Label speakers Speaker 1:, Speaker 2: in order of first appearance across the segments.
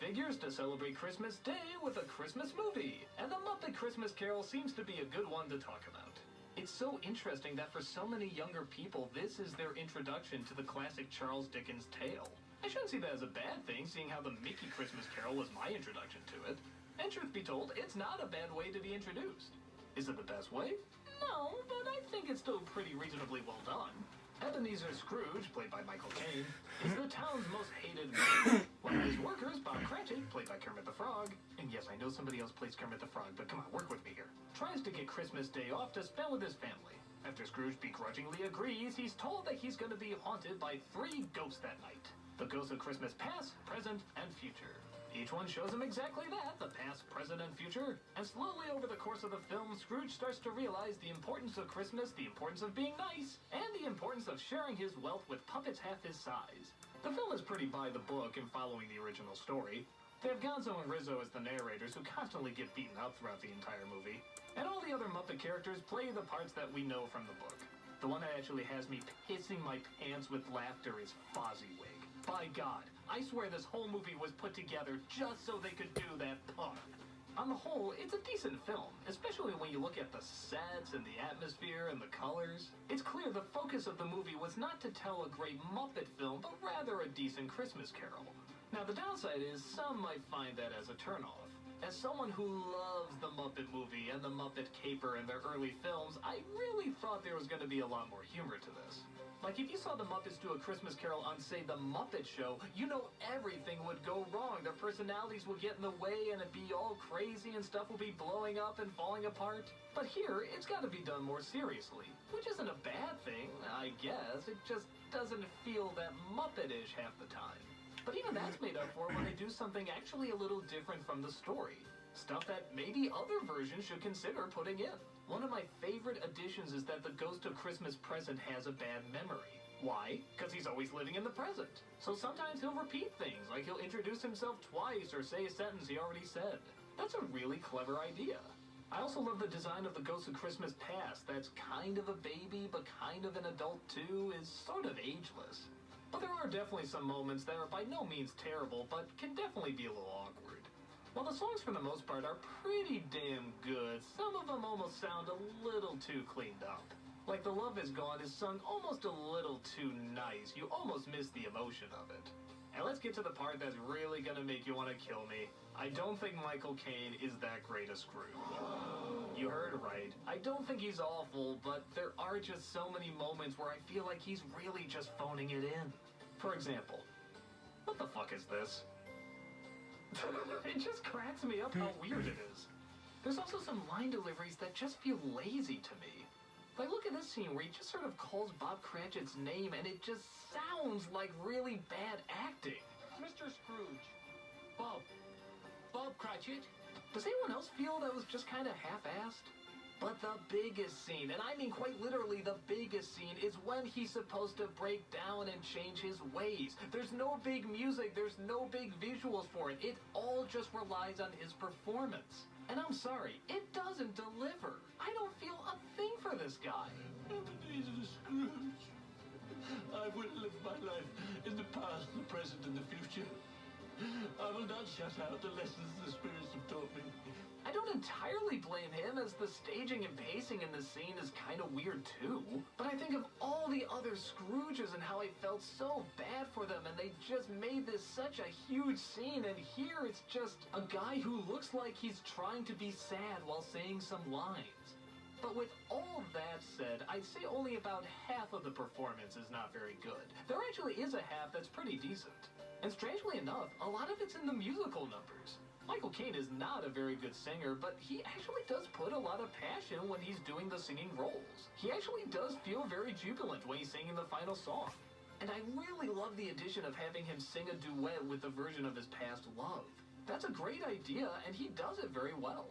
Speaker 1: figures to celebrate Christmas Day with a Christmas movie, and the Muppet Christmas Carol seems to be a good one to talk about. It's so interesting that for so many younger people, this is their introduction to the classic Charles Dickens tale. I shouldn't see that as a bad thing, seeing how the Mickey Christmas Carol was my introduction to it. And truth be told, it's not a bad way to be introduced. Is it the best way? No, but I think it's still pretty reasonably well done. Ebenezer Scrooge, played by Michael Caine, is the town's most hated man. One of his workers, Bob Cratchit, played by Kermit the Frog, and yes, I know somebody else plays Kermit the Frog, but come on, work with me here, tries to get Christmas Day off to spend with his family. After Scrooge begrudgingly agrees, he's told that he's going to be haunted by 3 ghosts that night. The ghosts of Christmas past, present, and future. Each one shows him exactly that, the past, present, and future. And slowly over the course of the film, Scrooge starts to realize the importance of Christmas, the importance of being nice, and the importance of sharing his wealth with puppets half his size. The film is pretty by the book in following the original story. They have Gonzo and Rizzo as the narrators who constantly get beaten up throughout the entire movie. And all the other Muppet characters play the parts that we know from the book. The one that actually has me pissing my pants with laughter is Fozziwig. By God, I swear this whole movie was put together just so they could do that pun. On the whole, it's a decent film, especially when you look at the sets and the atmosphere and the colors. It's clear the focus of the movie was not to tell a great Muppet film, but rather a decent Christmas Carol. Now the downside is some might find that as a turnoff. As someone who loves the Muppet movie and the Muppet Caper and their early films, I really thought there was going to be a lot more humor to this. Like, if you saw the Muppets do a Christmas Carol on, say, The Muppet Show, you know everything would go wrong. Their personalities would get in the way and it'd be all crazy and stuff would be blowing up and falling apart. But here, it's got to be done more seriously, which isn't a bad thing, I guess. It just doesn't feel that Muppet-ish half the time. But even that's made up for when they do something actually a little different from the story. Stuff that maybe other versions should consider putting in. One of my favorite additions is that the Ghost of Christmas Present has a bad memory. Why? Because he's always living in the present. So sometimes he'll repeat things, like he'll introduce himself twice or say a sentence he already said. That's a really clever idea. I also love the design of the Ghost of Christmas Past. That's kind of a baby, but kind of an adult too, is sort of ageless. But there are definitely some moments that are by no means terrible, but can definitely be a little awkward. While the songs for the most part are pretty damn good, some of them almost sound a little too cleaned up. Like The Love Is Gone is sung almost a little too nice. You almost miss the emotion of it. And let's get to the part that's really gonna make you want to kill me. I don't think Michael Caine is that great a Scrooge. You heard right. I don't think he's awful, but there are just so many moments where I feel like he's really just phoning it in. For example, what the fuck is this? It just cracks me up how weird it is. There's also some line deliveries that just feel lazy to me. Like, look at this scene where he just sort of calls Bob Cratchit's name and it just sounds like really bad acting.
Speaker 2: Mr. Scrooge. Bob Cratchit.
Speaker 1: Does anyone else feel that was just kind of half-assed? But the biggest scene, and I mean quite literally the biggest scene, is when he's supposed to break down and change his ways. There's no big music, there's no big visuals for it. It all just relies on his performance. And I'm sorry, it doesn't deliver. I don't feel a thing for this guy.
Speaker 2: Ebenezer Scrooge. I will live my life in the past, the present, and the future. I will not shut out the lessons the spirits have taught me.
Speaker 1: I don't entirely blame him, as the staging and pacing in this scene is kind of weird too. But I think of all the other Scrooges and how I felt so bad for them, and they just made this such a huge scene, and here it's just a guy who looks like he's trying to be sad while saying some lines. But with all that said, I'd say only about half of the performance is not very good. There actually is a half that's pretty decent. And strangely enough, a lot of it's in the musical numbers. Michael Caine is not a very good singer, but he actually does put a lot of passion when he's doing the singing roles. He actually does feel very jubilant when he's singing the final song. And I really love the addition of having him sing a duet with the version of his past love. That's a great idea, and he does it very well.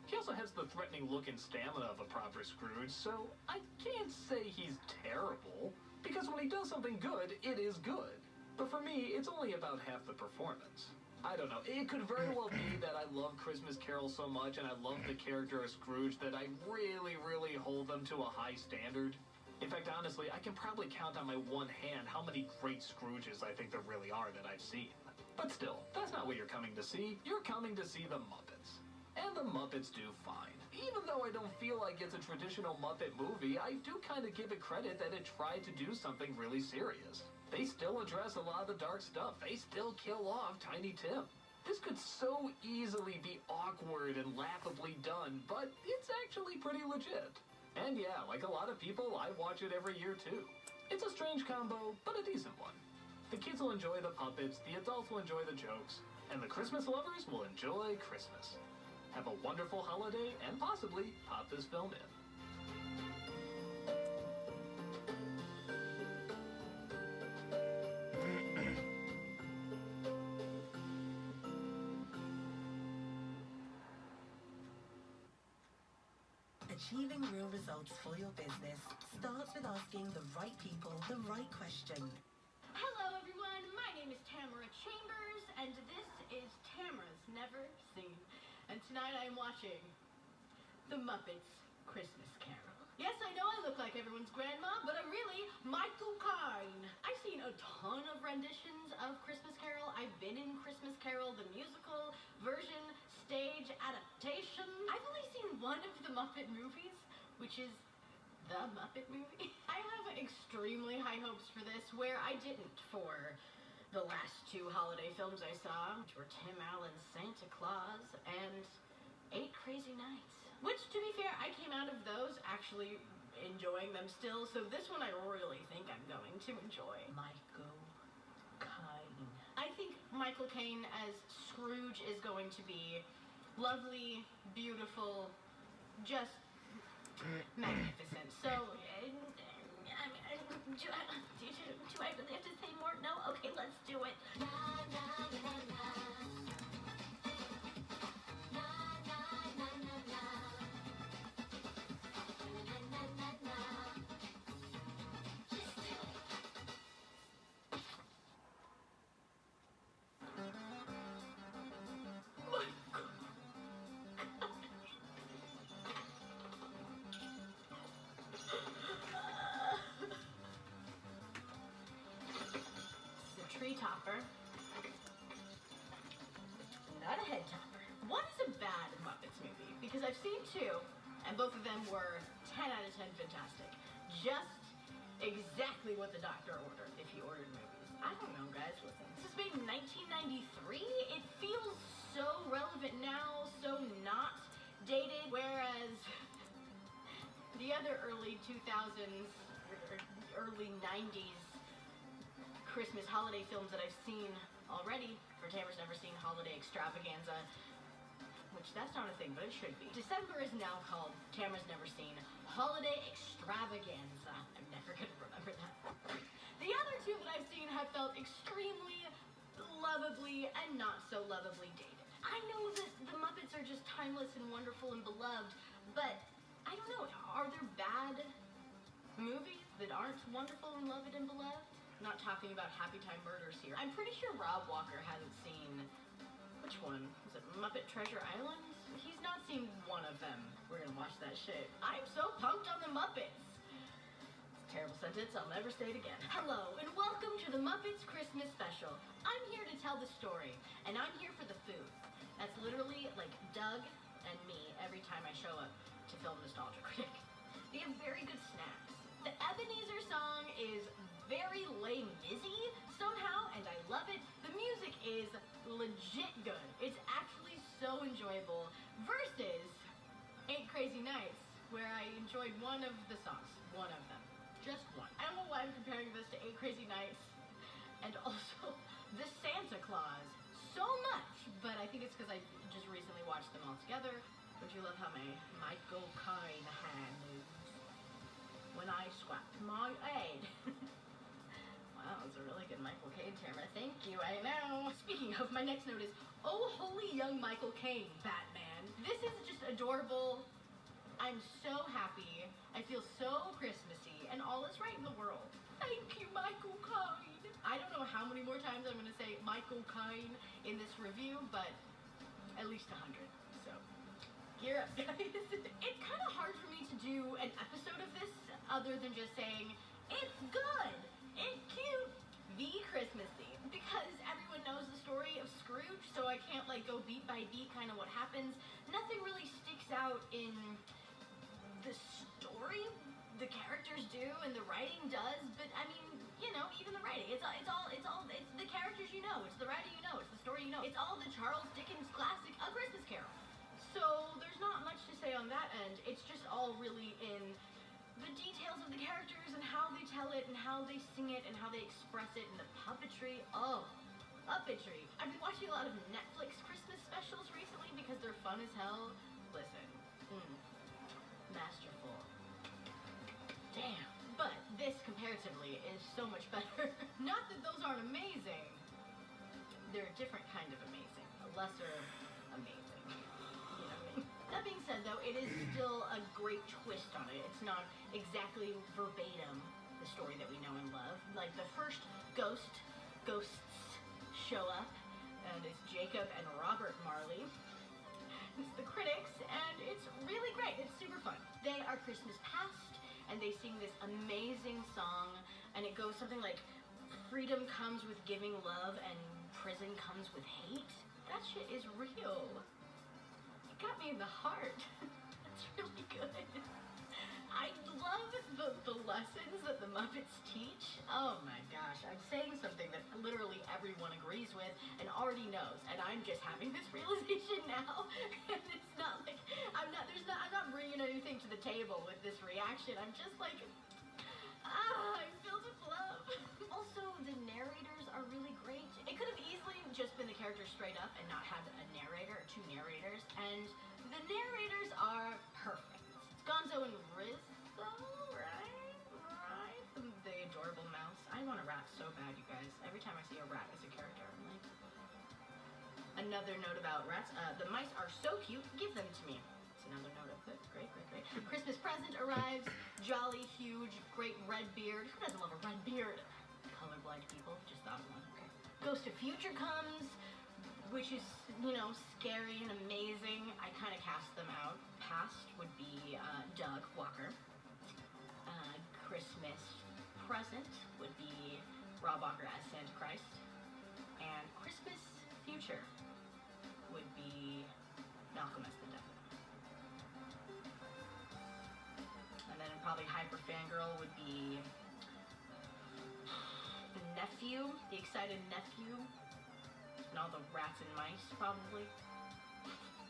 Speaker 1: He also has the threatening look and stamina of a proper Scrooge, so I can't say he's terrible, because when he does something good, it is good. But for me, it's only about half the performance. I don't know, it could very well be that I love Christmas Carol so much and I love the character of Scrooge that I really hold them to a high standard. In fact, honestly, I can probably count on my one hand how many great Scrooges I think there really are that I've seen. But still, that's not what you're coming to see. You're coming to see the Muppets. And the Muppets do fine. Even though I don't feel like it's a traditional Muppet movie, I do kind of give it credit that it tried to do something really serious. They still address a lot of the dark stuff. They still kill off Tiny Tim. This could so easily be awkward and laughably done, but it's actually pretty legit. And yeah, like a lot of people, I watch it every year too. It's a strange combo, but a decent one. The kids will enjoy the puppets, the adults will enjoy the jokes, and the Christmas lovers will enjoy Christmas. Have a wonderful holiday and possibly pop this film in.
Speaker 3: Achieving real results for your business starts with asking the right people the right question.
Speaker 4: Hello everyone, my name is Tamara Chambers, and this is Tamara's Never Seen. And tonight I am watching The Muppets Christmas Carol. Yes, I know I look like everyone's grandma, but I'm really Michael Caine. I've seen a ton of renditions of Christmas Carol. I've been in Christmas Carol, the musical version, stage adaptation. I've only seen one of the Muppet movies, which is The Muppet Movie. I have extremely high hopes for this, where I didn't for the last two holiday films I saw, which were Tim Allen's Santa Claus and 8 Crazy Nights. Which, to be fair, I came out of those actually enjoying them still, so this one I really think I'm going to enjoy. Michael Caine. I think Michael Caine as Scrooge is going to be lovely, beautiful, just magnificent. So, do I really have to say more? No? Okay, let's do it. Tree topper, not a head topper. What is a bad Muppets movie? Because I've seen two, and both of them were 10 out of 10 fantastic. Just exactly what the doctor ordered if he ordered movies. I don't know, guys, listen. This was made in 1993. It feels so relevant now, so not dated, whereas the other early 2000s, or early 90s Christmas holiday films that I've seen already, for Tamara's Never Seen Holiday Extravaganza, which that's not a thing, but it should be. December is now called Tamara's Never Seen Holiday Extravaganza. I'm never going to remember that. The other two that I've seen have felt extremely lovably and not so lovably dated. I know that the Muppets are just timeless and wonderful and beloved, but I don't know, are there bad movies that aren't wonderful and loved and beloved? I'm not talking about Happy Time Murders here. I'm pretty sure Rob Walker hasn't seen, which one? Was it Muppet Treasure Island? He's not seen one of them. We're gonna watch that shit. I'm so pumped on the Muppets. It's a terrible sentence, I'll never say it again. Hello, and welcome to the Muppets Christmas Special. I'm here to tell the story, and I'm here for the food. That's literally like Doug and me every time I show up to film Nostalgia Critic. They have very good snacks. The Ebenezer song is very Les Mis-y somehow, and I love it. The music is legit good. It's actually so enjoyable. Versus 8 Crazy Nights, where I enjoyed one of the songs. One of them. Just one. I don't know why I'm comparing this to 8 Crazy Nights and also The Santa Claus so much, but I think it's because I just recently watched them all together. Don't you love how my Michael Caine hand moves when I squat my head? Wow, that was a really good Michael Caine, Tamara. Thank you, I know. Speaking of, my next note is, oh, holy young Michael Caine, Batman. This is just adorable. I'm so happy. I feel so Christmassy, and all is right in the world. Thank you, Michael Caine. I don't know how many more times I'm going to say Michael Caine in this review, but at least 100. So, gear up, guys. It's kind of hard for me to do an episode of this other than just saying, it's good. It's cute, the Christmas theme, because everyone knows the story of Scrooge, so I can't like go beat by beat kind of what happens. Nothing really sticks out in the story. The characters do, and the writing does, but I mean, you know, even the writing, it's the characters you know, it's the writing you know, it's the story you know. It's all the Charles Dickens classic, A Christmas Carol. So there's not much to say on that end. It's just all really in the details of the characters and how they tell it and how they sing it and how they express it and the puppetry. Oh, puppetry. I've been watching a lot of Netflix Christmas specials recently because they're fun as hell. Listen, masterful. Damn. But this, comparatively, is so much better. Not that those aren't amazing. They're a different kind of amazing. A lesser amazing. You know what I mean? That being said, though, it is still a great twist on it. It's not exactly verbatim the story that we know and love. Like, the first ghosts show up, and it's Jacob and Robert Marley. It's the critics, and it's really great. It's super fun. They are Christmas past, and they sing this amazing song, and it goes something like, freedom comes with giving love, and prison comes with hate. That shit is real. It got me in the heart. It's really good. I love the lessons that the Muppets teach. Oh my gosh, I'm saying something that literally everyone agrees with and already knows, and I'm just having this realization now. And it's not like I'm not bringing anything to the table with this reaction. I'm just like, I'm filled with love. Also, the narrators are really great. It could have easily just been the characters straight up and not had a narrator or two narrators, and the narrators are perfect. Gonzo and Rizzo, right? The adorable mouse. I want a rat so bad, you guys. Every time I see a rat as a character, I'm like... Another note about rats. The mice are so cute. Give them to me. It's another note I put. Great. Christmas present arrives. Jolly, huge, great red beard. Who doesn't love a red beard? Colorblind people. Just thought of one. Okay. Ghost of Future comes, which is, you know, scary and amazing. I kind of cast them out. Past would be Doug Walker. Christmas present would be Rob Walker as Santa Christ. And Christmas future would be Malcolm as the Devil. And then probably Hyper Fangirl would be the nephew, the excited nephew. And all the rats and mice, probably.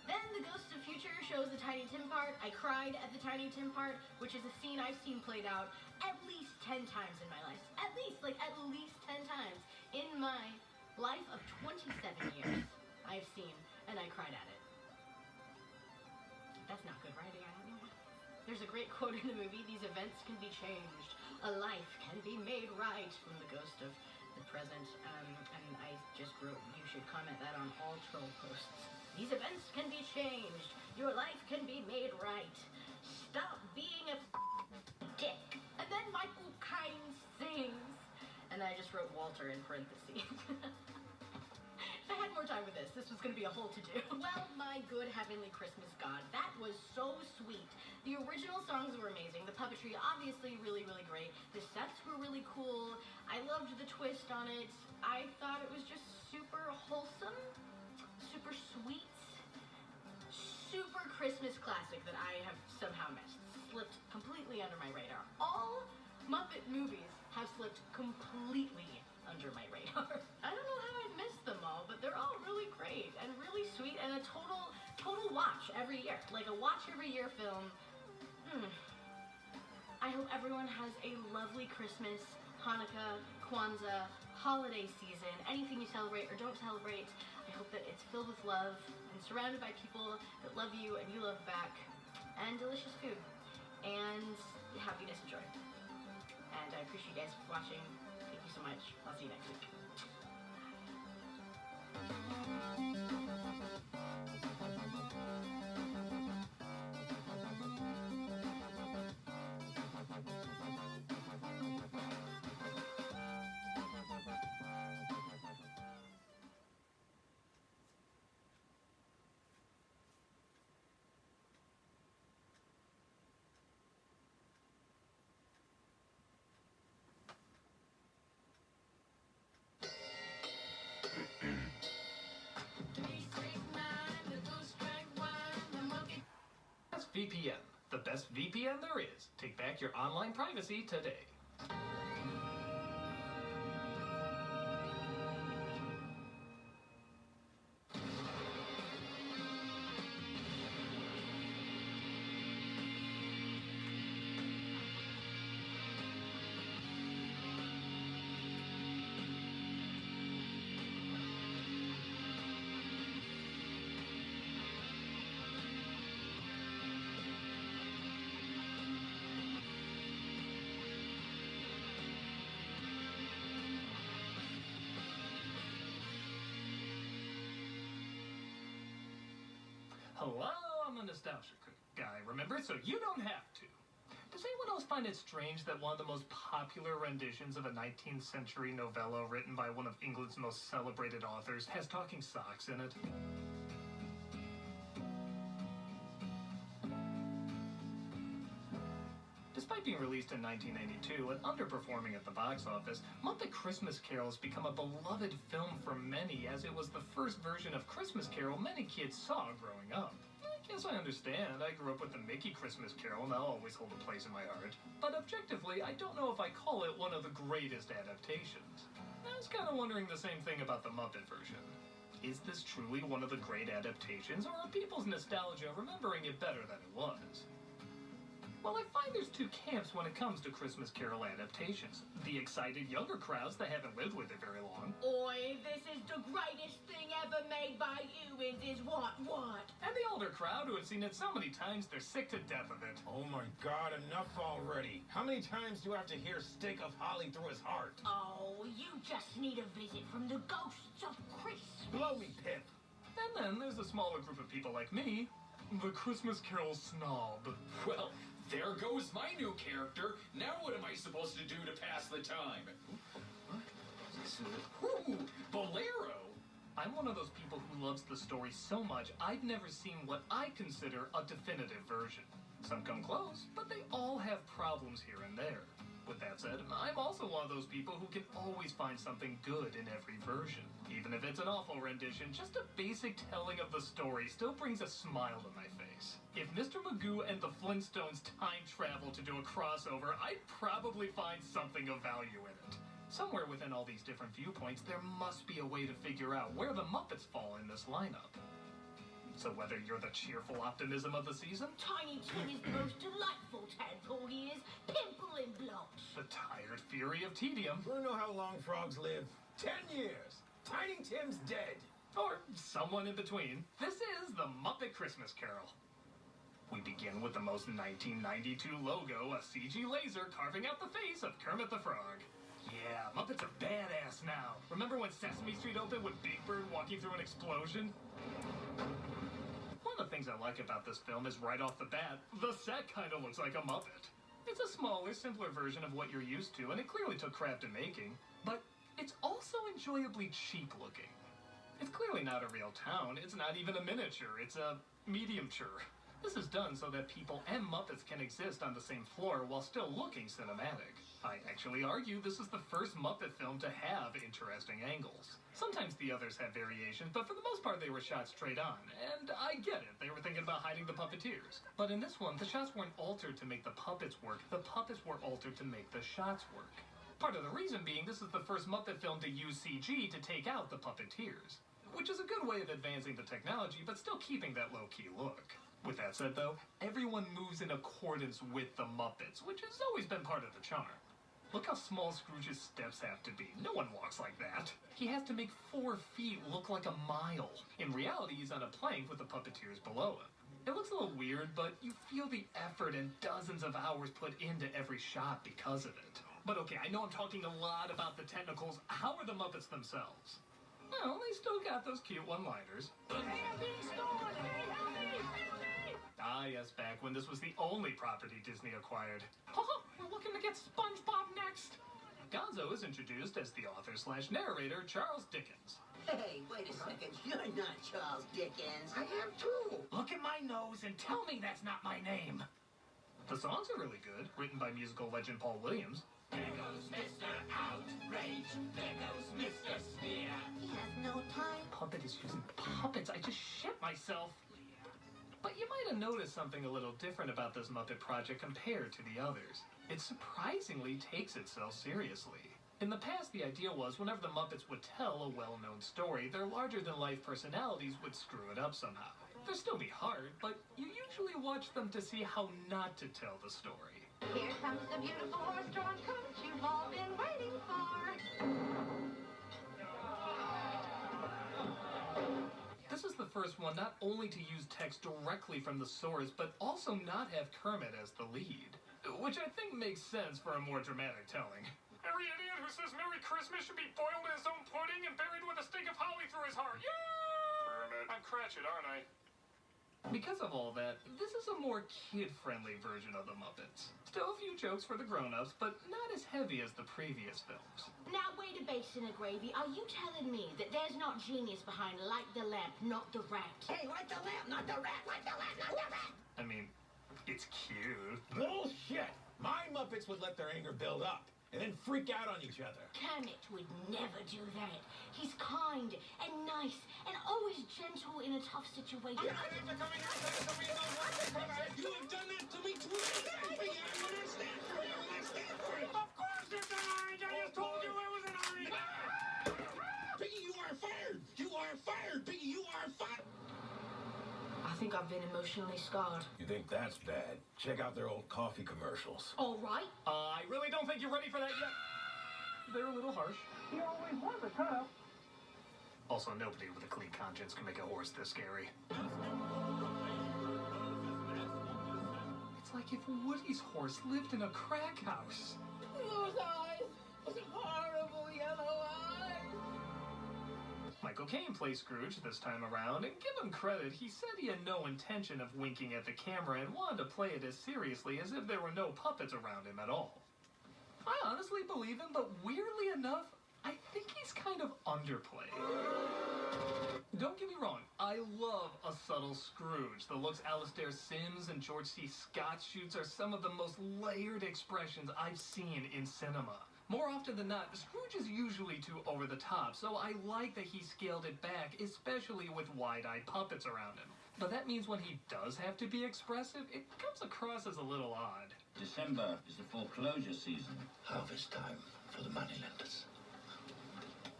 Speaker 4: Then the Ghost of Future shows the Tiny Tim part. I cried at the Tiny Tim part, which is a scene I've seen played out at least 10 times in my life. At least 10 times in my life of 27 years I've seen, and I cried at it. That's not good writing, I don't know. There's a great quote in the movie, these events can be changed. A life can be made right, from the Ghost of the Present. And I just wrote, you should comment that on all troll posts. These events can be changed. Your life can be made right. Stop being a dick. And then Michael Caine sings. And I just wrote Walter in parentheses. If I had more time with this was going to be a whole to-do. Well, my good heavenly Christmas God, that was so sweet. The original songs were amazing. The puppetry, obviously, really, really great. The sets were really cool. I loved the twist on it. I thought it was just super wholesome, super sweet, super Christmas classic that I have somehow missed. Slipped completely under my radar. All Muppet movies have slipped completely under my radar. I don't know how I missed them all, but they're all really great and really sweet and a total watch every year. Like a watch every year film. I hope everyone has a lovely Christmas, Hanukkah, Kwanzaa, holiday season, anything you celebrate or don't celebrate. I hope that it's filled with love and surrounded by people that love you and you love back, and delicious food and happiness and joy. And I appreciate you guys for watching. Thank you so much. I'll see you next week.
Speaker 1: NordVPN, the best VPN there is. Take back your online privacy today. Hello, I'm a nostalgia guy, remember? So you don't have to. Does anyone else find it strange that one of the most popular renditions of a 19th century novella written by one of England's most celebrated authors has talking socks in it? Despite being released in 1992 and underperforming at the box office, Muppet Christmas Carol has become a beloved film for many, as it was the first version of Christmas Carol many kids saw growing up. I guess I understand. I grew up with the Mickey Christmas Carol, and that'll always hold a place in my heart. But objectively, I don't know if I call it one of the greatest adaptations. I was kind of wondering the same thing about the Muppet version. Is this truly one of the great adaptations, or are people's nostalgia remembering it better than it was? Well, I find there's two camps when it comes to Christmas Carol adaptations. The excited younger crowds that haven't lived with it very long.
Speaker 4: Oi, this is the greatest thing ever made by humans is what?
Speaker 1: And the older crowd who have seen it so many times they're sick to death of it.
Speaker 5: Oh my God, enough already. How many times do I have to hear Stick of Holly through his heart?
Speaker 4: Oh, you just need a visit from the ghosts of Christmas.
Speaker 5: Blow me, Pip.
Speaker 1: And then there's a smaller group of people like me, the Christmas Carol snob.
Speaker 6: Well, there goes my new character. Now what am I supposed to do to pass the time? Ooh, Bolero!
Speaker 1: I'm one of those people who loves the story so much, I've never seen what I consider a definitive version. Some come close, but they all have problems here and there. With that said, I'm also one of those people who can always find something good in every version. Even if it's an awful rendition, just a basic telling of the story still brings a smile to my face. If Mr. Magoo and the Flintstones time travel to do a crossover, I'd probably find something of value in it. Somewhere within all these different viewpoints, there must be a way to figure out where the Muppets fall in this lineup. So whether you're the cheerful optimism of the season,
Speaker 4: Tiny Tim is the most delightful tadpole he is, pimple and blotch.
Speaker 1: the tired fury of tedium,
Speaker 5: Do you know how long frogs live? 10 years. Tiny Tim's dead.
Speaker 1: or someone in between, this is the Muppet Christmas Carol. We begin with the most 1992 logo, a CG laser carving out the face of Kermit the Frog. Yeah, Muppets are badass now. Remember when Sesame Street opened with Big Bird walking through an explosion? One of the things I like about this film is right off the bat, the set kind of looks like a Muppet. It's a smaller, simpler version of what you're used to, and it clearly took craft in making, but it's also enjoyably cheap looking. It's clearly not a real town, it's not even a miniature, it's a medium-ture. This is done so that people and Muppets can exist on the same floor while still looking cinematic. I actually argue this is the first Muppet film to have interesting angles. Sometimes the others had variations, but for the most part they were shot straight on. And I get it, they were thinking about hiding the puppeteers. But in this one, the shots weren't altered to make the puppets work, the puppets were altered to make the shots work. Part of the reason being this is the first Muppet film to use CG to take out the puppeteers. Which is a good way of advancing the technology, but still keeping that low-key look. With that said, though, everyone moves in accordance with the Muppets, which has always been part of the charm. Look how small Scrooge's steps have to be. No one walks like that. He has to make 4 feet look like a mile. In reality, he's on a plank with the puppeteers below him. It looks a little weird, but you feel the effort and dozens of hours put into every shot because of it. But okay, I know I'm talking a lot about the technicals. How are the Muppets themselves? Well, they still got those cute one-liners.
Speaker 4: Hey, I'm being stolen! Hey, help me! Help me!
Speaker 1: Ah, yes, back when this was the only property Disney acquired. Haha, we're looking to get SpongeBob next! Gonzo is introduced as the author/narrator Charles Dickens.
Speaker 7: Hey, wait a second. You're not Charles Dickens. I am too.
Speaker 1: Look at my nose and tell me that's not my name! The songs are really good, written by musical legend Paul Williams.
Speaker 2: There goes Mr. Outrage. There goes Mr. Sneer.
Speaker 3: He has no time.
Speaker 1: Puppet is using puppets, I just shit myself. But you might have noticed something a little different about this Muppet project compared to the others. It surprisingly takes itself seriously. In the past, the idea was whenever the Muppets would tell a well-known story, their larger-than-life personalities would screw it up somehow. They'll still be hard, but you usually watch them to see how not to tell the story.
Speaker 8: Here comes the beautiful horse-drawn coach you've all been waiting for.
Speaker 1: This is the first one not only to use text directly from the source, but also not have Kermit as the lead. Which I think makes sense for a more dramatic telling. Every idiot who says Merry Christmas should be boiled in his own pudding and buried with a stake of holly through his heart. Yeah! Kermit. I'm Cratchit, aren't I? Because of all that, this is a more kid-friendly version of the Muppets. Still a few jokes for the grown-ups, but not as heavy as the previous films.
Speaker 4: Now, wait a basin of gravy. Are you telling me that there's not genius behind Light the Lamp, not the Rat?
Speaker 7: Hey, light the lamp, not the rat! Light the lamp, not the rat!
Speaker 1: I mean, it's cute.
Speaker 5: Bullshit! My Muppets would let their anger build up and then freak out on each other.
Speaker 4: Kermit would never do that. He's kind and nice and always gentle in a tough situation.
Speaker 5: You have done that to me twice.
Speaker 1: Of course it's an orange! I just told you it was an orange!
Speaker 5: Piggy, you are fired! You are fired! Piggy, you are fired!
Speaker 4: I think I've been emotionally scarred.
Speaker 5: You think that's bad? Check out their old coffee commercials.
Speaker 4: All right.
Speaker 1: I really don't think you're ready for that yet. They're a little harsh.
Speaker 8: He always was a cutoff.
Speaker 1: Also, nobody with a clean conscience can make a horse this scary. It's like if Woody's horse lived in a crack house.
Speaker 7: Those eyes! Those horrible yellow eyes!
Speaker 1: Michael Caine plays Scrooge this time around, and give him credit, he said he had no intention of winking at the camera and wanted to play it as seriously as if there were no puppets around him at all. I honestly believe him, but weirdly enough, I think he's kind of underplayed. Don't get me wrong, I love a subtle Scrooge. The looks Alastair Sims and George C. Scott shoots are some of the most layered expressions I've seen in cinema. More often than not, Scrooge is usually too over the top, so I like that he scaled it back, especially with wide-eyed puppets around him. But that means when he does have to be expressive, it comes across as a little odd.
Speaker 2: December is the foreclosure season. Harvest time for the moneylenders.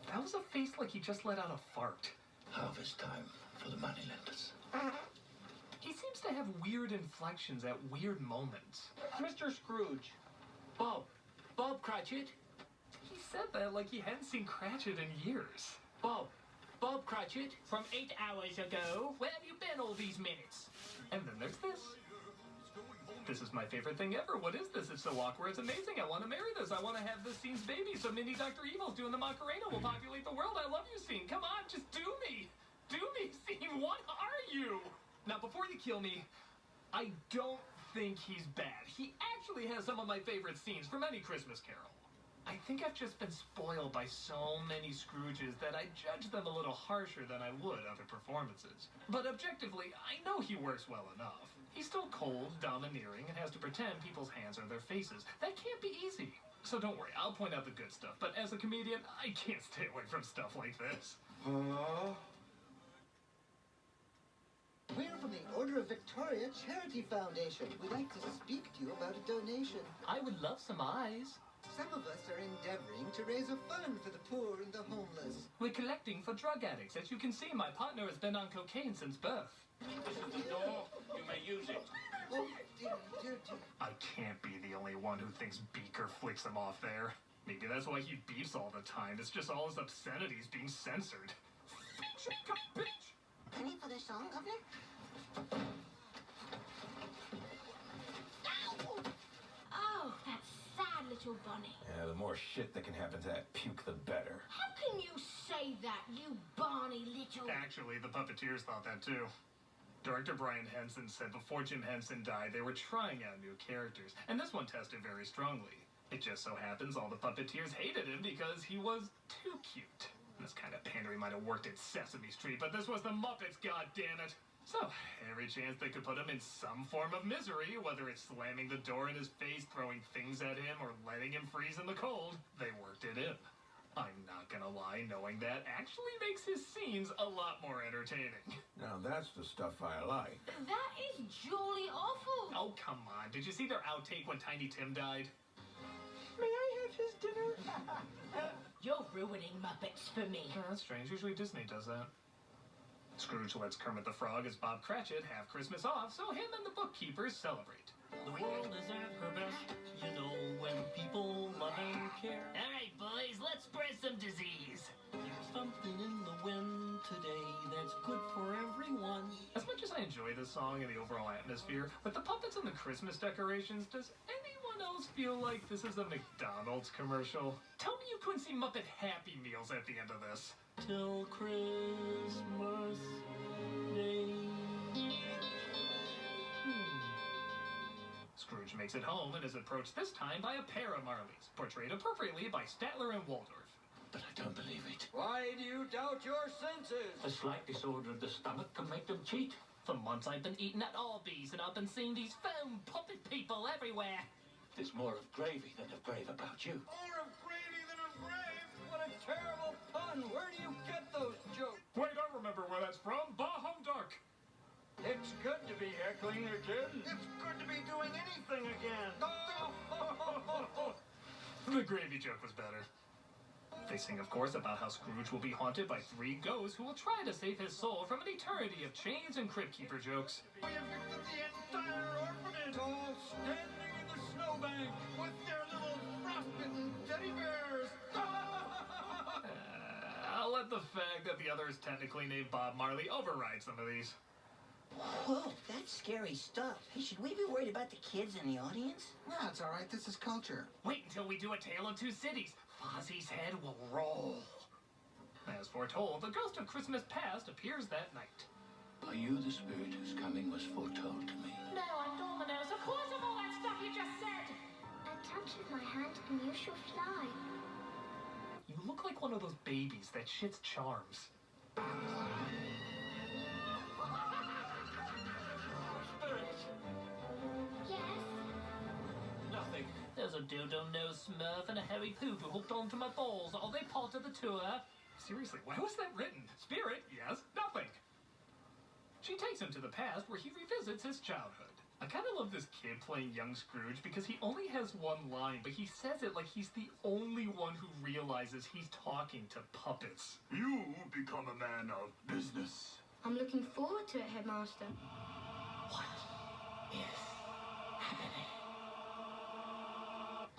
Speaker 1: That was a face like he just let out a fart.
Speaker 2: Harvest time for the moneylenders.
Speaker 1: He seems to have weird inflections at weird moments.
Speaker 7: Mr. Scrooge. Bob Cratchit.
Speaker 1: He said that like he hadn't seen Cratchit in years.
Speaker 7: Bob Cratchit. From 8 hours ago. Where have you been all these minutes?
Speaker 1: And then there's this. This is my favorite thing ever. What is this? It's so awkward. It's amazing. I want to marry this. I want to have this scene's baby so Minnie Dr. Evil's doing the Macarena will populate the world. I love you, scene. Come on, just do me. Do me, scene. What are you? Now, before you kill me, I don't think he's bad. He actually has some of my favorite scenes from any Christmas Carol. I think I've just been spoiled by so many Scrooges that I judge them a little harsher than I would other performances. But objectively, I know he works well enough. He's still cold, domineering, and has to pretend people's hands are their faces. That can't be easy. So don't worry, I'll point out the good stuff. But as a comedian, I can't stay away from stuff like this.
Speaker 9: We're from the Order of Victoria Charity Foundation. We'd like to speak to you about a donation.
Speaker 1: I would love some eyes.
Speaker 9: Some of us are endeavoring to raise a fund for the poor and the homeless.
Speaker 1: We're collecting for drug addicts. As you can see, my partner has been on cocaine since birth.
Speaker 2: This is the door. You may use it.
Speaker 9: Oh, dear.
Speaker 1: I can't be the only one who thinks Beaker flicks him off there. Maybe that's why he beeps all the time. It's just all his obscenities being censored. Bitch!
Speaker 8: Penny for the song, Governor?
Speaker 4: Oh, that sad little bunny.
Speaker 5: Yeah, the more shit that can happen to that puke, the better.
Speaker 4: How can you say that, you Barney little...
Speaker 1: Actually, the puppeteers thought that too. Director Brian Henson said before Jim Henson died, they were trying out new characters, and this one tested very strongly. It just so happens all the puppeteers hated him because he was too cute. This kind of pandering might have worked at Sesame Street, but this was the Muppets, goddammit! So, every chance they could put him in some form of misery, whether it's slamming the door in his face, throwing things at him, or letting him freeze in the cold, they worked it in. I'm not gonna lie, knowing that actually makes his scenes a lot more entertaining.
Speaker 5: Now that's the stuff I like.
Speaker 4: That is jolly awful.
Speaker 1: Oh, come on. Did you see their outtake when Tiny Tim died?
Speaker 9: May I have his dinner?
Speaker 4: You're ruining Muppets for me.
Speaker 1: That's strange. Usually Disney does that. Scrooge lets Kermit the Frog as Bob Cratchit have Christmas off, so him and the bookkeepers celebrate.
Speaker 2: The world is at her best, you know, when people love and care.
Speaker 7: All right, boys, let's spread some disease.
Speaker 2: There's something in the wind today that's good for everyone.
Speaker 1: As much as I enjoy this song and the overall atmosphere, with the puppets and the Christmas decorations, does anyone else feel like this is a McDonald's commercial? Tell me you couldn't see Muppet Happy Meals at the end of this.
Speaker 2: Till Christmas Day.
Speaker 1: Scrooge makes it home and is approached this time by a pair of Marleys, portrayed appropriately by Statler and Waldorf.
Speaker 2: But I don't believe it.
Speaker 9: Why do you doubt your senses?
Speaker 7: A slight disorder of the stomach can make them cheat. For months I've been eating at Arby's and I've been seeing these foam puppet people everywhere.
Speaker 2: There's more of gravy than of brave about you.
Speaker 9: More of gravy than of grave? What a terrible pun! Where do you get those jokes?
Speaker 1: Wait, I remember where that's from. Bah Hum Dark.
Speaker 9: It's good to be heckling again. It's good to be doing anything again.
Speaker 1: The gravy joke was better. They sing, of course, about how Scrooge will be haunted by 3 ghosts who will try to save his soul from an eternity of chains and Crypt Keeper jokes.
Speaker 9: We evicted the entire orphanage, all standing in the snowbank with their little frostbitten teddy bears.
Speaker 1: I'll let the fact that the other is technically named Bob Marley override some of these.
Speaker 10: Whoa, that's scary stuff. Hey, should we be worried about the kids in the audience?
Speaker 9: No, it's all right. This is culture.
Speaker 7: Wait until we do A Tale of Two Cities. Fozzie's head will roll.
Speaker 1: As foretold, the ghost of Christmas past appears that night.
Speaker 2: Are you the spirit whose coming was foretold to me?
Speaker 8: No, I'm Dominoes. Of course of all that stuff you just said. A touch of my hand and you shall fly.
Speaker 1: You look like one of those babies that shits charms.
Speaker 2: Spirit!
Speaker 8: Yes?
Speaker 2: Nothing.
Speaker 7: There's a dildo-nosed Smurf and a hairy poop who hooked onto my balls. Are they part of the tour?
Speaker 1: Seriously, why was that written? Spirit, yes, nothing. She takes him to the past where he revisits his childhood. I kind of love this kid playing young Scrooge because he only has one line, but he says it like he's the only one who realizes he's talking to puppets.
Speaker 2: You become a man of business.
Speaker 8: I'm looking forward to it, Headmaster.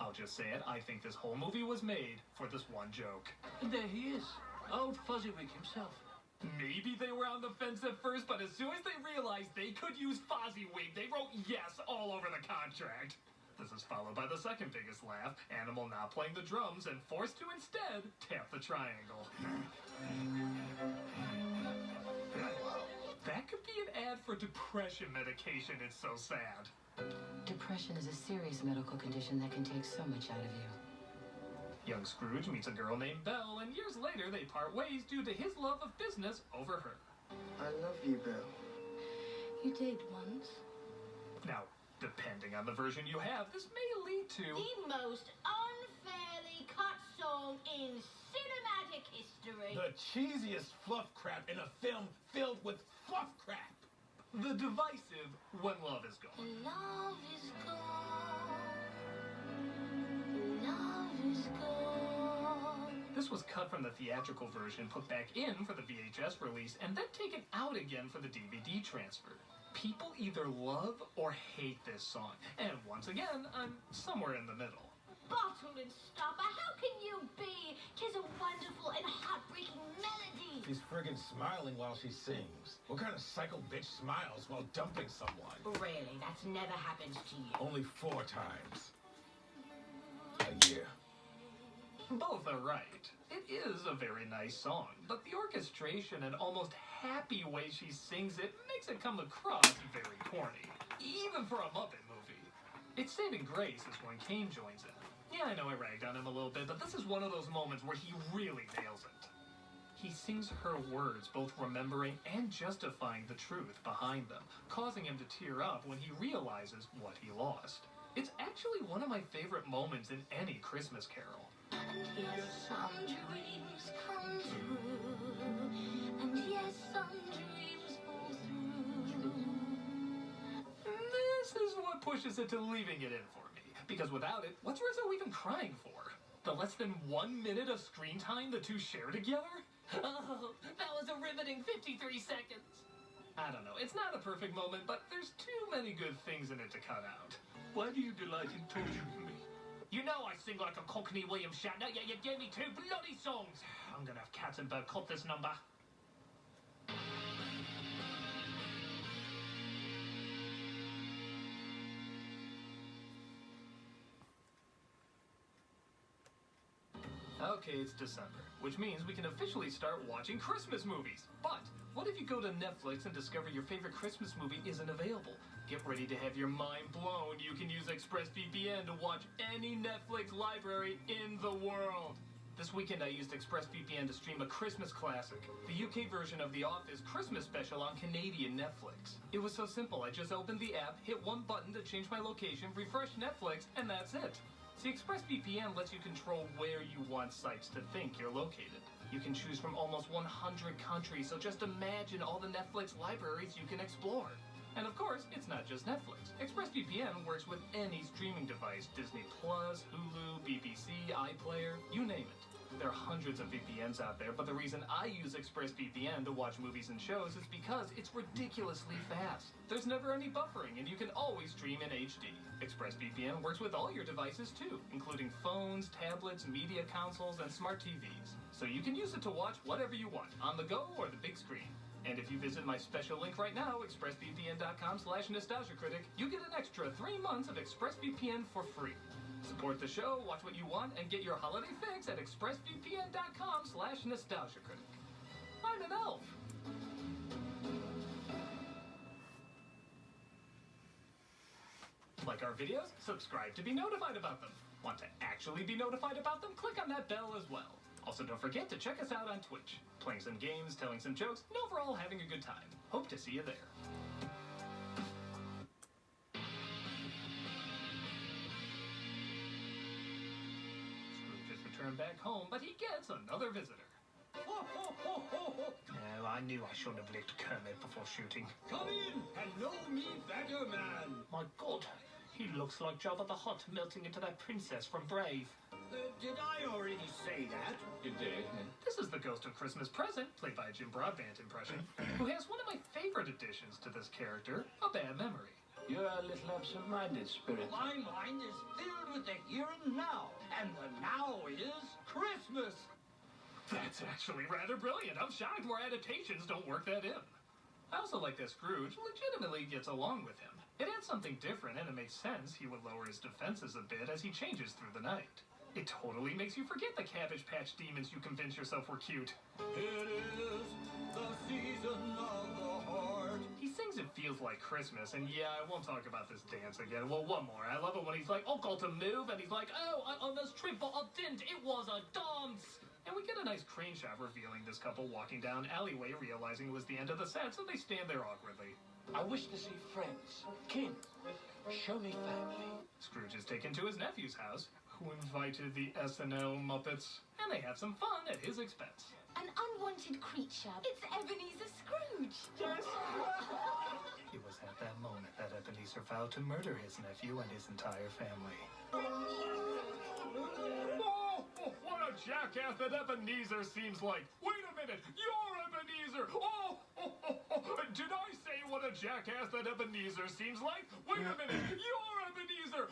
Speaker 1: I'll just say it, I think this whole movie was made for this one joke.
Speaker 2: And there he is, old Fuzzy-Wig himself.
Speaker 1: Maybe they were on the fence at first, but as soon as they realized they could use Fozzie-Wig, they wrote yes all over the contract. This is followed by the second biggest laugh, Animal not playing the drums and forced to instead tap the triangle. That could be an ad for depression medication, it's so sad.
Speaker 11: Depression is a serious medical condition that can take so much out of you.
Speaker 1: Young Scrooge meets a girl named Belle, and years later they part ways due to his love of business over her.
Speaker 9: I love you, Bill.
Speaker 8: You did once.
Speaker 1: Now, depending on the version you have, this may lead to...
Speaker 4: The most unfairly cut song in cinematic history.
Speaker 5: The cheesiest fluff crap in a film filled with fluff crap.
Speaker 1: The divisive When Love Is Gone.
Speaker 8: Love is gone. Love is gone.
Speaker 1: This was cut from the theatrical version, put back in for the VHS release, and then taken out again for the DVD transfer. People either love or hate this song, and once again, I'm somewhere in the middle.
Speaker 4: Bottle and stopper, how can you be? 'Tis a wonderful and heartbreaking melody.
Speaker 5: She's friggin' smiling while she sings. What kind of psycho bitch smiles while dumping someone?
Speaker 4: Really, that's never happened to you.
Speaker 5: Only 4 times a year.
Speaker 1: Both are right. It is a very nice song, but the orchestration and almost happy way she sings it makes it come across very corny, even for a Muppet movie. Its saving grace is when Kane joins in. Yeah, I know I ragged on him a little bit, but this is one of those moments where he really nails it. He sings her words, both remembering and justifying the truth behind them, causing him to tear up when he realizes what he lost. It's actually one of my favorite moments in any Christmas Carol.
Speaker 8: And yes, some dreams come true. And yes, some dreams fall through.
Speaker 1: This is what pushes it to leaving it in for me. Because without it, what's Rizzo even crying for? The less than 1 minute of screen time the two share together?
Speaker 7: Oh, that was a riveting 53 seconds.
Speaker 1: I don't know, it's not a perfect moment, but there's too many good things in it to cut out.
Speaker 2: Why do you delight in torturing me?
Speaker 7: You know I sing like a Cockney William Shatner, yet you gave me 2 bloody songs. I'm gonna have Katzenberg cut this number.
Speaker 1: Okay, it's December, which means we can officially start watching Christmas movies. But what if you go to Netflix and discover your favorite Christmas movie isn't available? Get ready to have your mind blown. You can use ExpressVPN to watch any Netflix library in the world. This weekend I used ExpressVPN to stream a Christmas classic, the UK version of The Office Christmas special on Canadian Netflix. It was so simple, I just opened the app, hit one button to change my location, refresh Netflix, and that's it. See, ExpressVPN lets you control where you want sites to think you're located. You can choose from almost 100 countries, so just imagine all the Netflix libraries you can explore. And of course, it's not just Netflix. ExpressVPN works with any streaming device, Disney+, Hulu, BBC, iPlayer, you name it. There are hundreds of VPNs out there, but the reason I use ExpressVPN to watch movies and shows is because it's ridiculously fast. There's never any buffering, and you can always stream in HD. ExpressVPN works with all your devices too, including phones, tablets, media consoles, and smart TVs. So you can use it to watch whatever you want, on the go or the big screen. And if you visit my special link right now, expressvpn.com/nostalgiacritic, you get an extra 3 months of ExpressVPN for free. Support the show, watch what you want, and get your holiday fix at expressvpn.com/nostalgiacritic. I'm an elf. Like our videos? Subscribe to be notified about them. Want to actually be notified about them? Click on that bell as well. Also, don't forget to check us out on Twitch. Playing some games, telling some jokes, and overall having a good time. Hope to see you there. Scrooge is returned back home, but he gets another visitor.
Speaker 7: No, I knew I shouldn't have licked Kermit before shooting.
Speaker 2: Come in and know me better, man.
Speaker 7: My God, he looks like Jabba the Hutt melting into that princess from Brave.
Speaker 2: Did I already say that?
Speaker 6: You did.
Speaker 1: This is the Ghost of Christmas Present, played by a Jim Broadbent impression, who has one of my favorite additions to this character, a bad memory.
Speaker 2: You're a little absent-minded, Spirit. My mind is filled with the here and now, and the now is Christmas.
Speaker 1: That's actually rather brilliant. I'm shocked more adaptations don't work that in. I also like that Scrooge legitimately gets along with him. It adds something different, and it makes sense he would lower his defenses a bit as he changes through the night. It totally makes you forget the Cabbage Patch demons you convinced yourself were cute.
Speaker 2: It is the season of the heart.
Speaker 1: He sings It Feels Like Christmas, and yeah, I won't talk about this dance again. Well, one more. I love it when he's like, oh, got to move, and he's like, oh, I almost tripped, but I didn't. It was a dance. And we get a nice crane shot revealing this couple walking down alleyway, realizing it was the end of the set, so they stand there awkwardly.
Speaker 2: I wish to see friends, kin. Show me family.
Speaker 1: Scrooge is taken to his nephew's house, who invited the SNL Muppets, and they have some fun at his expense.
Speaker 8: An unwanted creature. It's Ebenezer Scrooge.
Speaker 1: Yes! It was at that moment that Ebenezer vowed to murder his nephew and his entire family. Oh, what a jackass that Ebenezer seems like! Wait a minute! You're Ebenezer! Did I say what a jackass that Ebenezer seems like? Wait a minute! You're Ebenezer!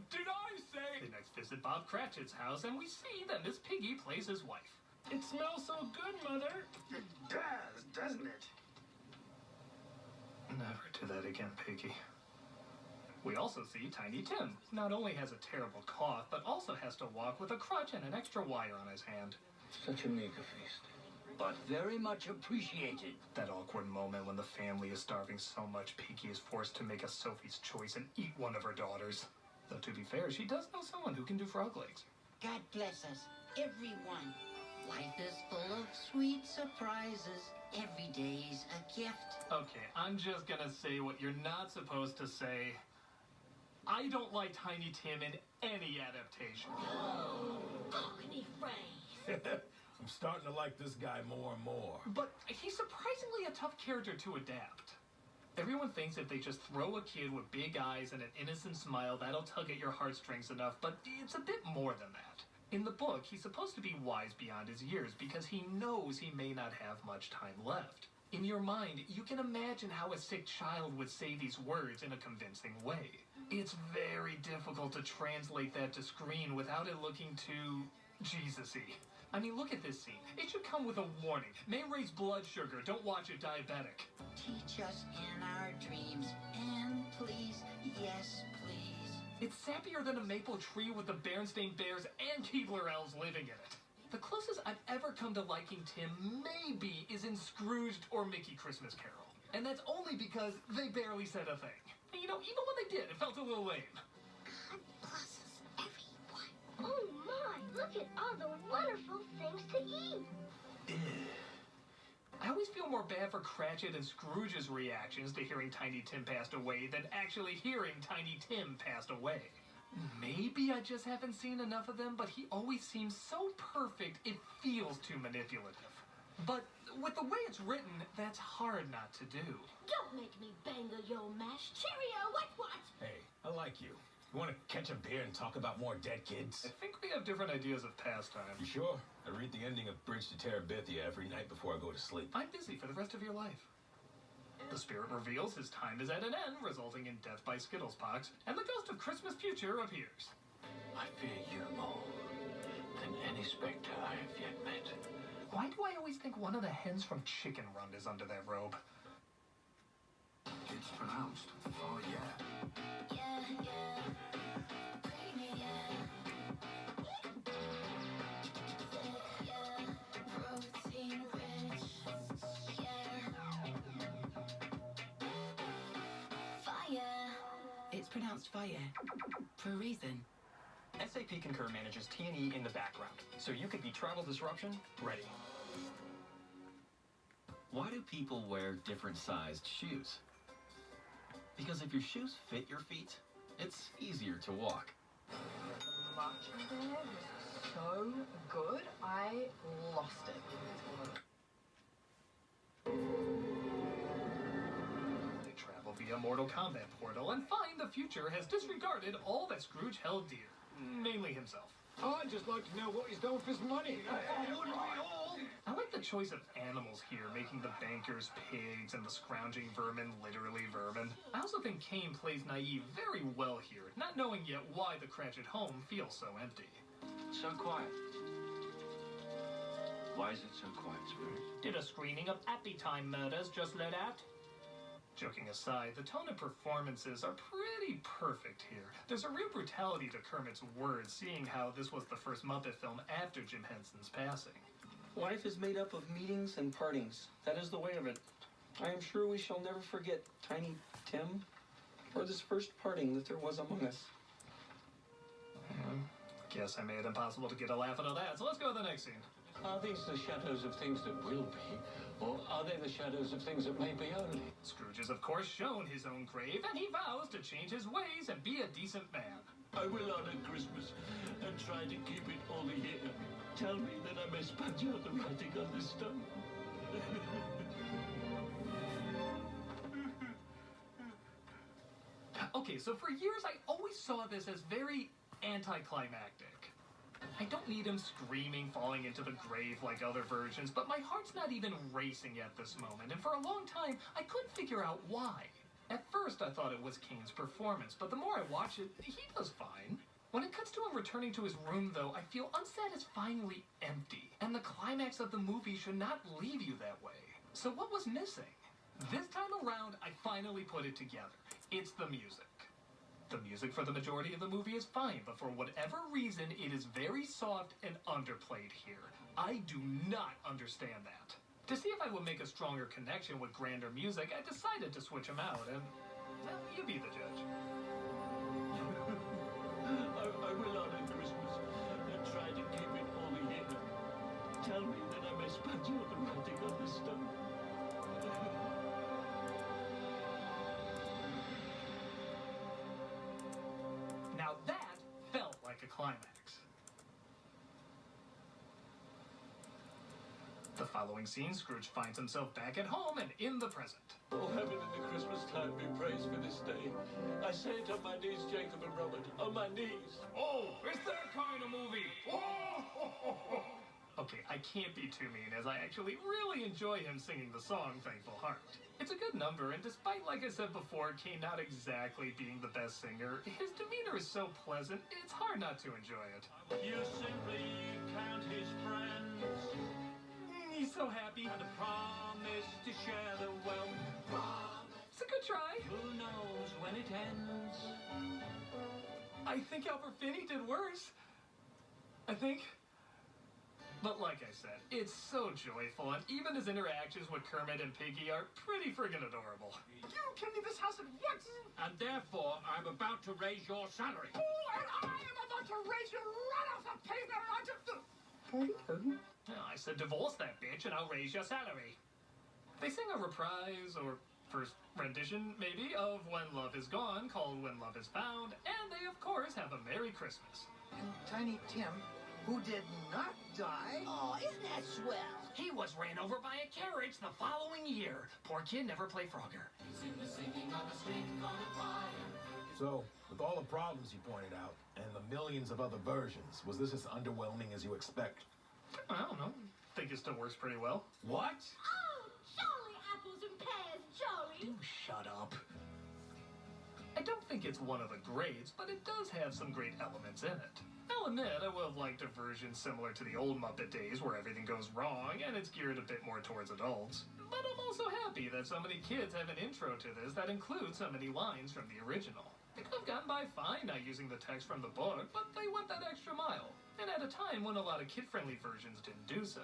Speaker 1: Did I say? They next visit Bob Cratchit's house, and we see that Miss Piggy plays his wife. It smells so good, Mother.
Speaker 9: It does, doesn't it?
Speaker 1: Never do that again, Piggy. We also see Tiny Tim, who not only has a terrible cough, but also has to walk with a crutch and an extra wire on his hand.
Speaker 2: Such a meager feast, but very much appreciated.
Speaker 1: That awkward moment when the family is starving so much, Piggy is forced to make a Sophie's choice and eat one of her daughters. Though to be fair, she does know someone who can do frog legs.
Speaker 10: God bless us, everyone. Life is full of sweet surprises. Every day's a gift.
Speaker 1: Okay, I'm just gonna say what you're not supposed to say. I don't like Tiny Tim in any adaptation.
Speaker 4: Cockney phrase.
Speaker 5: I'm starting to like this guy more and more.
Speaker 1: But he's surprisingly a tough character to adapt. Everyone thinks if they just throw a kid with big eyes and an innocent smile, that'll tug at your heartstrings enough, but it's a bit more than that. In the book, he's supposed to be wise beyond his years because he knows he may not have much time left. In your mind, you can imagine how a sick child would say these words in a convincing way. It's very difficult to translate that to screen without it looking too Jesus-y. I mean, look at this scene. It should come with a warning. May raise blood sugar. Don't watch it diabetic.
Speaker 10: Teach us in our dreams, and please, yes, please.
Speaker 1: It's sappier than a maple tree with the Berenstain Bears and Keebler Elves living in it. The closest I've ever come to liking Tim maybe is in Scrooged or Mickey Christmas Carol. And that's only because they barely said a thing. And you know, even when they did, it felt a little lame.
Speaker 8: God blesses everyone. Oh my, look at all the wonderful things to eat.
Speaker 1: I always feel more bad for Cratchit and Scrooge's reactions to hearing Tiny Tim passed away than actually hearing Tiny Tim passed away. Maybe I just haven't seen enough of them, but he always seems so perfect it feels too manipulative. But with the way it's written, that's hard not to do.
Speaker 8: Don't make me bangle your mash. Cheerio, what?
Speaker 5: Hey, I like you. You want to catch a beer and talk about more dead kids?
Speaker 1: I think we have different ideas of pastime.
Speaker 5: You sure? I read the ending of Bridge to Terabithia every night before I go to sleep.
Speaker 1: I'm busy for the rest of your life. The spirit reveals his time is at an end, resulting in death by Skittlespox, and the ghost of Christmas future appears.
Speaker 2: I fear you more than any spectre I have yet met.
Speaker 1: Why do I always think one of the hens from Chicken Run is under that robe?
Speaker 2: It's pronounced, oh yeah.
Speaker 8: Yeah. Creamy, yeah. Thick, yeah. Protein rich, yeah. Fire.
Speaker 3: It's pronounced fire for a reason.
Speaker 12: SAP Concur manages T&E in the background, so you could be travel disruption ready.
Speaker 13: Why do people wear different sized shoes? Because if your shoes fit your feet, it's easier to walk.
Speaker 14: Much in there was so good, I lost it.
Speaker 1: They travel via Mortal Kombat portal and find the future has disregarded all that Scrooge held dear. Mainly himself.
Speaker 9: I'd just like to know what he's done with his money. Wouldn't we all?
Speaker 1: I like the choice of animals here, making the bankers pigs and the scrounging vermin literally vermin. I also think Kane plays naive very well here, not knowing yet why the Cratchit home feels so empty.
Speaker 2: So quiet. Why is it so quiet, Spirit?
Speaker 1: Did a screening of Appy Time Murders just let out? Joking aside, the tone and performances are pretty perfect here. There's a real brutality to Kermit's words, seeing how this was the first Muppet film after Jim Henson's passing.
Speaker 15: Life is made up of meetings and partings. That is the way of it. I am sure we shall never forget Tiny Tim, or this first parting that there was among us.
Speaker 1: Guess I made it impossible to get a laugh out of that, so let's go to the next scene.
Speaker 2: Are these the shadows of things that will be, or are they the shadows of things that may be only?
Speaker 1: Scrooge is, of course, shown his own grave, and he vows to change his ways and be a decent man.
Speaker 2: I will honor Christmas and try to keep it all year. Tell me that I may sponge out the writing on this stone.
Speaker 1: Okay, so for years I always saw this as very anticlimactic. I don't need him screaming, falling into the grave like other versions, but my heart's not even racing at this moment, and for a long time, I couldn't figure out why. At first, I thought it was Kane's performance, but the more I watch it, he does fine. When it cuts to him returning to his room, though, I feel unsatisfyingly empty, and the climax of the movie should not leave you that way. So what was missing? This time around, I finally put it together. It's the music. The music for the majority of the movie is fine, but for whatever reason, it is very soft and underplayed here. I do not understand that. To see if I would make a stronger connection with grander music, I decided to switch them out, and, well, you be the judge.
Speaker 2: I will honor Christmas and try to keep it all year. Tell me that I may sponge out the writing on this stone.
Speaker 1: climax. The following scene, Scrooge finds himself back at home and in the present.
Speaker 2: Oh, heaven in the Christmas time be praised for this day. I say it on my knees, Jacob and Robert, on my knees.
Speaker 6: Oh, it's that kind of movie. Oh!
Speaker 1: Okay, I can't be too mean, as I actually really enjoy him singing the song Thankful Heart. It's a good number, and despite, like I said before, Kane not exactly being the best singer, his demeanor is so pleasant, it's hard not to enjoy it.
Speaker 2: You simply count his friends.
Speaker 1: He's so happy.
Speaker 2: And a promise to share the wealth.
Speaker 1: It's a good try.
Speaker 2: Who knows when it ends?
Speaker 1: I think Albert Finney did worse. I think. But like I said, it's so joyful, and even his interactions with Kermit and Piggy are pretty friggin' adorable.
Speaker 9: You can leave this house at once!
Speaker 2: And therefore, I'm about to raise your salary.
Speaker 9: Oh, and I am about to raise you right off the pavement onto the...
Speaker 1: Well, I said divorce that bitch and I'll raise your salary. They sing a reprise, or first rendition, maybe, of When Love Is Gone, called When Love Is Found, and they, of course, have a Merry Christmas.
Speaker 9: And Tiny Tim, who did not die...
Speaker 10: Oh, isn't that swell?
Speaker 7: He was ran over by a carriage the following year. Poor kid never played Frogger.
Speaker 5: So, with all the problems you pointed out, and the millions of other versions, was this as underwhelming as you expect?
Speaker 1: I don't know. Think it still works pretty well.
Speaker 5: What?
Speaker 4: Oh, jolly apples and pears, jolly.
Speaker 1: Shut up. I don't think it's one of the greats, but it does have some great elements in it. I'll admit, I would have liked a version similar to the old Muppet days where everything goes wrong and it's geared a bit more towards adults. But I'm also happy that so many kids have an intro to this that includes so many lines from the original. They could have gotten by fine not using the text from the book, but they went that extra mile. And at a time when a lot of kid-friendly versions didn't do so.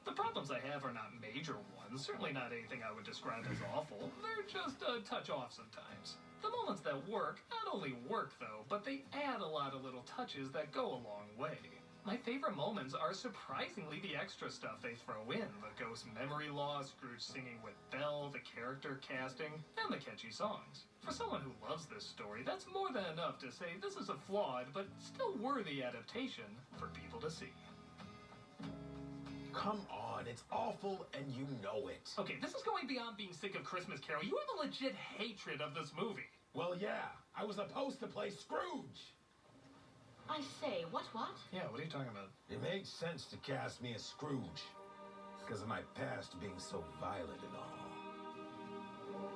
Speaker 1: The problems I have are not major ones, certainly not anything I would describe as awful. They're just a touch off sometimes. The moments that work not only work, though, but they add a lot of little touches that go a long way. My favorite moments are surprisingly the extra stuff they throw in. The ghost memory loss, Scrooge singing with Belle, the character casting, and the catchy songs. For someone who loves this story, that's more than enough to say this is a flawed, but still worthy adaptation for people to see.
Speaker 5: Come on, it's awful and you know it.
Speaker 1: Okay, this is going beyond being sick of Christmas Carol. You have a legit hatred of this movie.
Speaker 5: Well, yeah, I was supposed to play Scrooge.
Speaker 4: I say, what?
Speaker 1: Yeah, what are you talking about?
Speaker 5: It made sense to cast me as Scrooge, because of my past being so violent and all.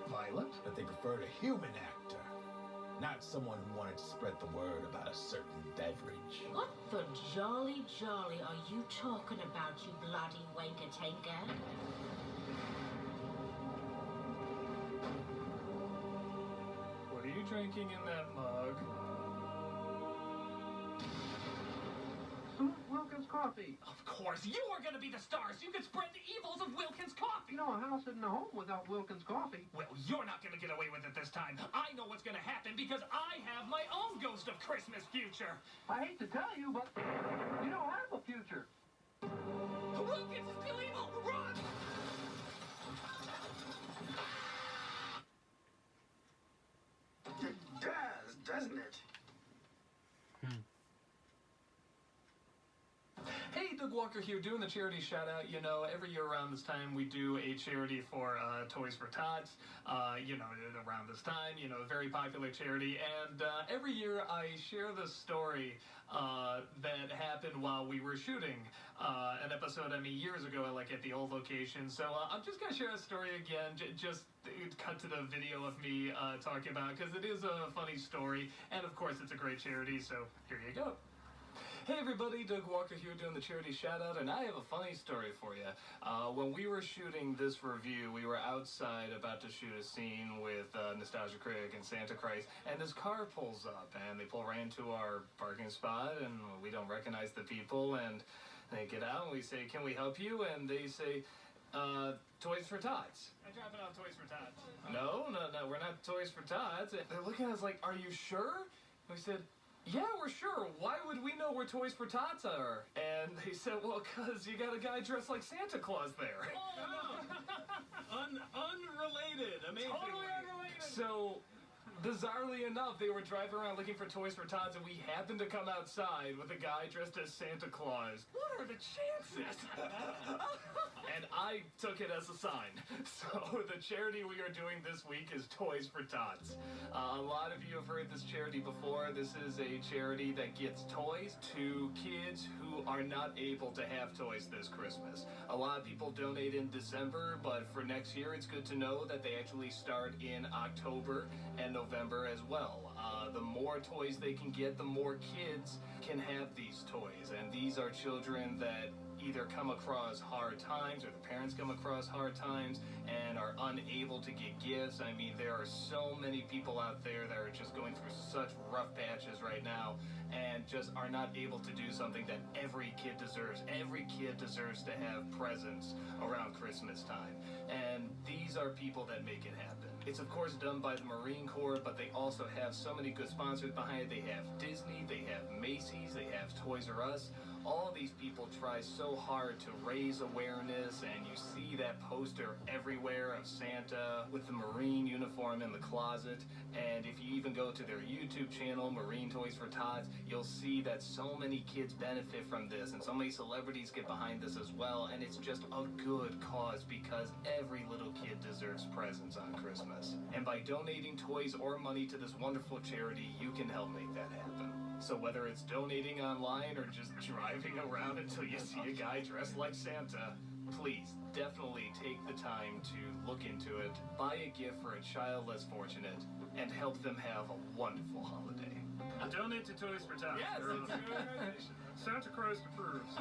Speaker 1: Violent?
Speaker 5: But they preferred a human actor, not someone who wanted to spread the word about a certain beverage.
Speaker 4: What the jolly are you talking about, you bloody wanker-tanker?
Speaker 1: What are you drinking in that mug?
Speaker 9: Wilkins coffee.
Speaker 7: Of course, you are going to be the stars. You can spread the evils of Wilkins coffee.
Speaker 9: You know, a house isn't a home without Wilkins coffee.
Speaker 7: Well, you're not going to get away with it this time. I know what's going to happen because I have my own ghost of Christmas future.
Speaker 9: I hate to tell you, but you don't have a future.
Speaker 7: Wilkins is still evil. Run!
Speaker 9: It does, doesn't it?
Speaker 1: Hey, Doug Walker here, doing the charity shout-out. You know, every year around this time, we do a charity for Toys for Tots. You know, around this time, you know, a very popular charity. And every year, I share the story that happened while we were shooting an episode, years ago, at the old location. So I'm just going to share a story again, just cut to the video of me talking about it, because it is a funny story. And, of course, it's a great charity, so here you go. Hey everybody, Doug Walker here doing the charity shout-out, and I have a funny story for you. When we were shooting this review, we were outside about to shoot a scene with Nostalgia Critic and Santa Christ, and this car pulls up, and they pull right into our parking spot, and we don't recognize the people, and they get out, and we say, "Can we help you?" And they say, Toys for Tots. I'm dropping off Toys for Tots. No, we're not Toys for Tots. And they're looking at us like, "Are you sure?" And we said, "Yeah, we're sure. Why would we know where Toys for Tots are?" And they said, "Well, because you got a guy dressed like Santa Claus there."
Speaker 2: Unrelated. Amazing.
Speaker 1: Totally unrelated. So Bizarrely enough, they were driving around looking for toys for tots, and we happened to come outside with a guy dressed as Santa Claus. What are the chances? And I took it as a sign. So the charity we are doing this week is Toys for Tots. A lot of you have heard this charity before. This is a charity that gets toys to kids who are not able to have toys this Christmas. A lot of people donate in December, but for next year, it's good to know that they actually start in October and November as well. The more toys they can get, the more kids can have these toys. And these are children that either come across hard times or the parents come across hard times and are unable to get gifts. I mean, there are so many people out there that are just going through such rough patches right now and just are not able to do something that every kid deserves. Every kid deserves to have presents around Christmas time. And these are people that make it happen. It's of course done by the Marine Corps, but they also have so many good sponsors behind it. They have Disney, they have Macy's, they have Toys R Us. All these people try so hard to raise awareness, and you see that poster everywhere of Santa with the Marine uniform in the closet. And if you even go to their YouTube channel, Marine Toys for Tots, you'll see that so many kids benefit from this, and so many celebrities get behind this as well. And it's just a good cause because every little kid deserves presents on Christmas. And by donating toys or money to this wonderful charity, you can help make that happen. So whether it's donating online or just driving around until you see a guy dressed like Santa, please definitely take the time to look into it, buy a gift for a child less fortunate, and help them have a wonderful holiday.
Speaker 16: Donate to Toys for Tots.
Speaker 1: Yes,
Speaker 16: They're
Speaker 1: it's a good organization.
Speaker 16: Santa Christ approves.